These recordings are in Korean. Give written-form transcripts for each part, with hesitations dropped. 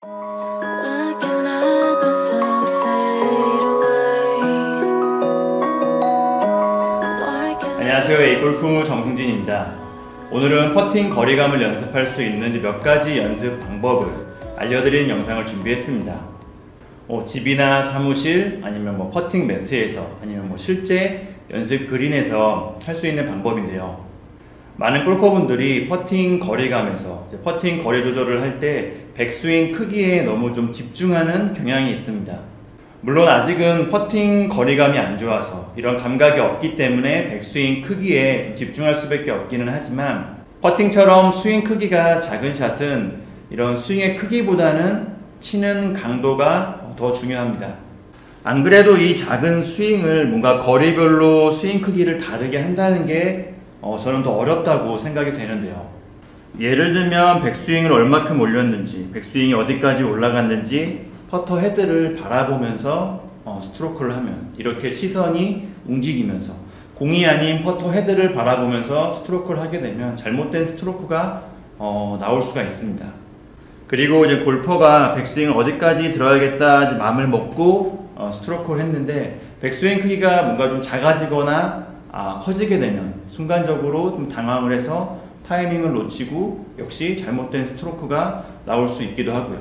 Looking at myself fade away. Like an 안녕하세요. 에이골프 정승진입니다. 오늘은 퍼팅 거리감을 연습할 수 있는 몇 가지 연습 방법을 알려드리는 영상을 준비했습니다. 집이나 사무실 아니면 퍼팅 매트에서 아니면 실제 연습 그린에서 할 수 있는 방법인데요. 많은 골퍼분들이 퍼팅 거리감에서 퍼팅 거리 조절을 할 때 백스윙 크기에 너무 좀 집중하는 경향이 있습니다. 물론 아직은 퍼팅 거리감이 안 좋아서 이런 감각이 없기 때문에 백스윙 크기에 좀 집중할 수밖에 없기는 하지만, 퍼팅처럼 스윙 크기가 작은 샷은 이런 스윙의 크기보다는 치는 강도가 더 중요합니다. 안 그래도 이 작은 스윙을 뭔가 거리별로 스윙 크기를 다르게 한다는 게 저는 더 어렵다고 생각이 되는데요. 예를 들면 백스윙을 얼마큼 올렸는지, 백스윙이 어디까지 올라갔는지 퍼터 헤드를 바라보면서 스트로크를 하면 이렇게 시선이 움직이면서, 공이 아닌 퍼터 헤드를 바라보면서 스트로크를 하게 되면 잘못된 스트로크가 나올 수가 있습니다. 그리고 이제 골퍼가 백스윙을 어디까지 들어야겠다 마음을 먹고 스트로크를 했는데 백스윙 크기가 뭔가 좀 작아지거나 커지게 되면 순간적으로 좀 당황을 해서 타이밍을 놓치고 역시 잘못된 스트로크가 나올 수 있기도 하고요.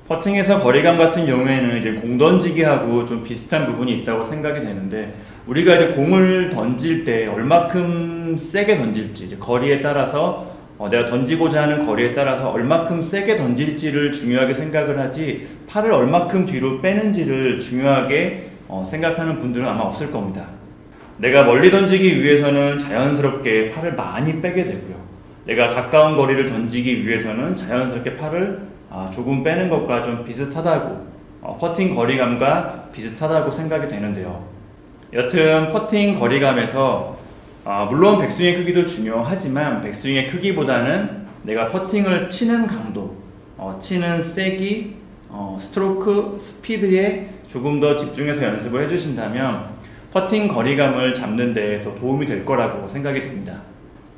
퍼팅에서 거리감 같은 경우에는 이제 공 던지기하고 좀 비슷한 부분이 있다고 생각이 되는데, 우리가 이제 공을 던질 때 얼마큼 세게 던질지, 이제 거리에 따라서 내가 던지고자 하는 거리에 따라서 얼마큼 세게 던질지를 중요하게 생각을 하지, 팔을 얼마큼 뒤로 빼는지를 중요하게 생각하는 분들은 아마 없을 겁니다. 내가 멀리 던지기 위해서는 자연스럽게 팔을 많이 빼게 되고요. 내가 가까운 거리를 던지기 위해서는 자연스럽게 팔을 조금 빼는 것과 좀 비슷하다고, 퍼팅 거리감과 비슷하다고 생각이 되는데요. 여튼 퍼팅 거리감에서 물론 백스윙의 크기도 중요하지만 백스윙의 크기보다는 내가 퍼팅을 치는 강도, 치는 세기, 스트로크, 스피드에 조금 더 집중해서 연습을 해주신다면 퍼팅 거리감을 잡는 데 더 도움이 될 거라고 생각이 됩니다.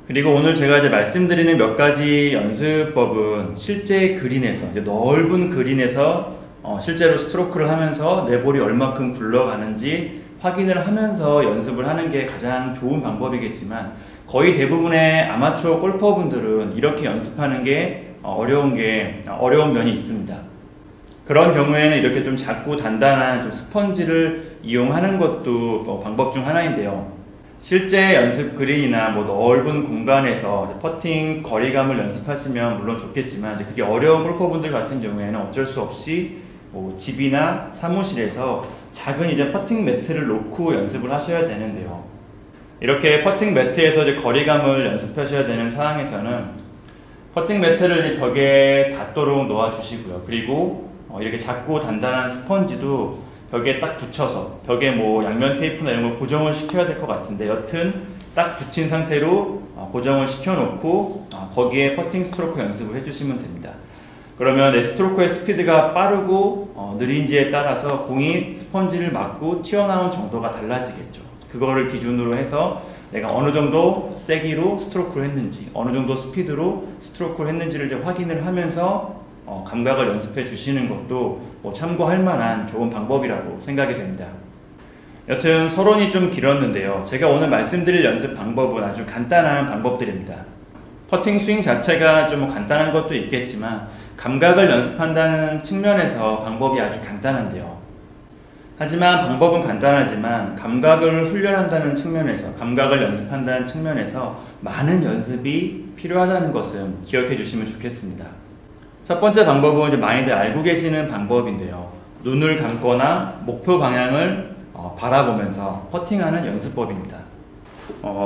그리고 오늘 제가 이제 말씀드리는 몇 가지 연습법은 실제 그린에서, 넓은 그린에서 실제로 스트로크를 하면서 내 볼이 얼마큼 굴러가는지 확인을 하면서 연습을 하는 게 가장 좋은 방법이겠지만, 거의 대부분의 아마추어 골퍼분들은 이렇게 연습하는 게 어려운 면이 있습니다. 그런 경우에는 이렇게 좀 작고 단단한 좀 스펀지를 이용하는 것도 방법 중 하나인데요. 실제 연습 그린이나 넓은 공간에서 퍼팅 거리감을 연습하시면 물론 좋겠지만, 그게 어려운 골퍼분들 같은 경우에는 어쩔 수 없이 집이나 사무실에서 작은 이제 퍼팅 매트를 놓고 연습을 하셔야 되는데요. 이렇게 퍼팅 매트에서 이제 거리감을 연습하셔야 되는 상황에서는 퍼팅 매트를 벽에 닿도록 놓아 주시고요. 그리고 이렇게 작고 단단한 스펀지도 벽에 딱 붙여서, 벽에 양면 테이프나 이런 걸 고정을 시켜야 될 것 같은데, 여튼 딱 붙인 상태로 고정을 시켜 놓고 거기에 퍼팅 스트로크 연습을 해주시면 됩니다. 그러면 내 스트로크의 스피드가 빠르고 느린지에 따라서 공이 스펀지를 맞고 튀어나온 정도가 달라지겠죠. 그거를 기준으로 해서 내가 어느 정도 세기로 스트로크를 했는지, 어느 정도 스피드로 스트로크를 했는지를 이제 확인을 하면서 감각을 연습해 주시는 것도 참고할 만한 좋은 방법이라고 생각이 됩니다. 여튼 서론이 좀 길었는데요. 제가 오늘 말씀드릴 연습 방법은 아주 간단한 방법들입니다. 퍼팅 스윙 자체가 좀 간단한 것도 있겠지만 감각을 연습한다는 측면에서 방법이 아주 간단한데요. 하지만 방법은 간단하지만 감각을 훈련한다는 측면에서, 감각을 연습한다는 측면에서 많은 연습이 필요하다는 것은 기억해 주시면 좋겠습니다. 첫 번째 방법은 이제 많이들 알고 계시는 방법인데요. 눈을 감거나 목표 방향을 바라보면서 퍼팅하는 연습법입니다.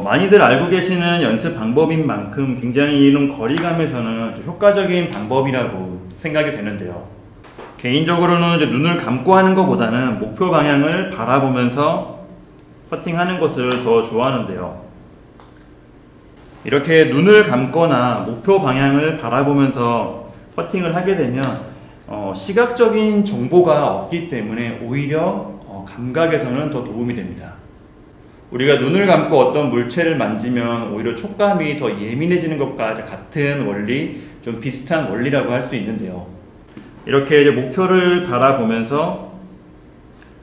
많이들 알고 계시는 연습 방법인 만큼 굉장히 이런 거리감에서는 좀 효과적인 방법이라고 생각이 되는데요. 개인적으로는 이제 눈을 감고 하는 것보다는 목표 방향을 바라보면서 퍼팅하는 것을 더 좋아하는데요. 이렇게 눈을 감거나 목표 방향을 바라보면서 퍼팅을 하게 되면 시각적인 정보가 없기 때문에 오히려 감각에서는 더 도움이 됩니다. 우리가 눈을 감고 어떤 물체를 만지면 오히려 촉감이 더 예민해지는 것과 같은 원리, 좀 비슷한 원리라고 할 수 있는데요. 이렇게 이제 목표를 바라보면서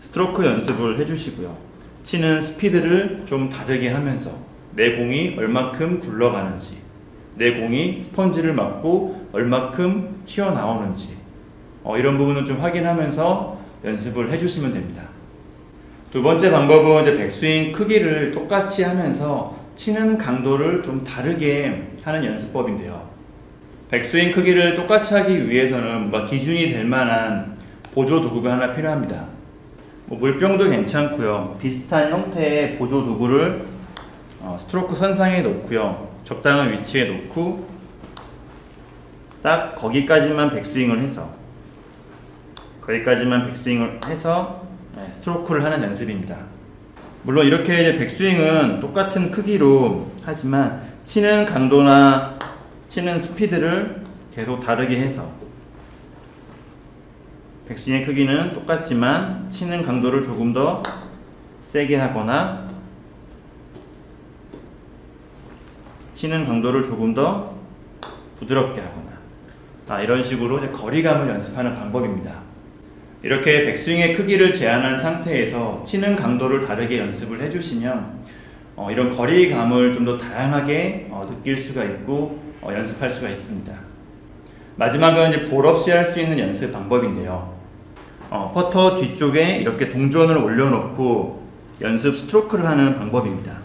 스트로크 연습을 해주시고요. 치는 스피드를 좀 다르게 하면서 내 공이 얼마큼 굴러가는지, 내 공이 스펀지를 맞고 얼마큼 튀어나오는지 이런 부분을 좀 확인하면서 연습을 해주시면 됩니다. 두 번째 방법은 이제 백스윙 크기를 똑같이 하면서 치는 강도를 좀 다르게 하는 연습법인데요. 백스윙 크기를 똑같이 하기 위해서는 뭔가 기준이 될 만한 보조 도구가 하나 필요합니다. 물병도 괜찮고요. 비슷한 형태의 보조 도구를 스트로크 선상에 놓고요. 적당한 위치에 놓고 딱 거기까지만 백스윙을 해서 스트로크를 하는 연습입니다. 물론 이렇게 이제 백스윙은 똑같은 크기로 하지만 치는 강도나 치는 스피드를 계속 다르게 해서 백스윙의 크기는 똑같지만 치는 강도를 조금 더 세게 하거나 치는 강도를 조금 더 부드럽게 하거나 이런 식으로 이제 거리감을 연습하는 방법입니다. 이렇게 백스윙의 크기를 제한한 상태에서 치는 강도를 다르게 연습을 해주시면 이런 거리감을 좀 더 다양하게 느낄 수가 있고 연습할 수가 있습니다. 마지막은 이제 볼 없이 할 수 있는 연습 방법인데요. 퍼터 뒤쪽에 이렇게 동전을 올려놓고 연습 스트로크를 하는 방법입니다.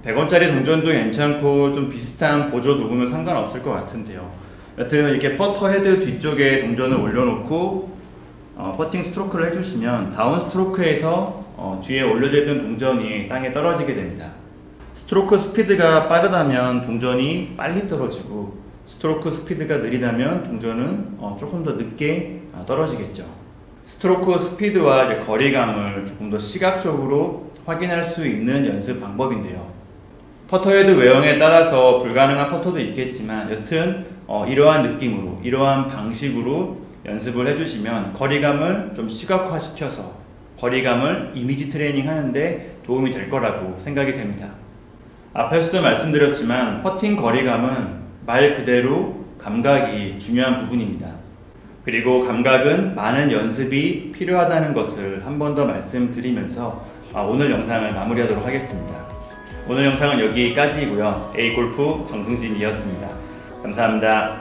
100원짜리 동전도 괜찮고 좀 비슷한 보조 도구면 상관없을 것 같은데요. 여튼 이렇게 퍼터 헤드 뒤쪽에 동전을 올려놓고 퍼팅 스트로크를 해주시면 다운 스트로크에서 뒤에 올려져 있던 동전이 땅에 떨어지게 됩니다. 스트로크 스피드가 빠르다면 동전이 빨리 떨어지고 스트로크 스피드가 느리다면 동전은 조금 더 늦게 떨어지겠죠. 스트로크 스피드와 이제 거리감을 조금 더 시각적으로 확인할 수 있는 연습 방법인데요. 퍼터헤드 외형에 따라서 불가능한 퍼터도 있겠지만 여튼 이러한 느낌으로 이러한 방식으로 연습을 해주시면 거리감을 좀 시각화시켜서 거리감을 이미지 트레이닝 하는데 도움이 될 거라고 생각이 됩니다. 앞에서도 말씀드렸지만 퍼팅 거리감은 말 그대로 감각이 중요한 부분입니다. 그리고 감각은 많은 연습이 필요하다는 것을 한 번 더 말씀드리면서 오늘 영상을 마무리하도록 하겠습니다. 오늘 영상은 여기까지이고요. A골프 정승진이었습니다. 감사합니다.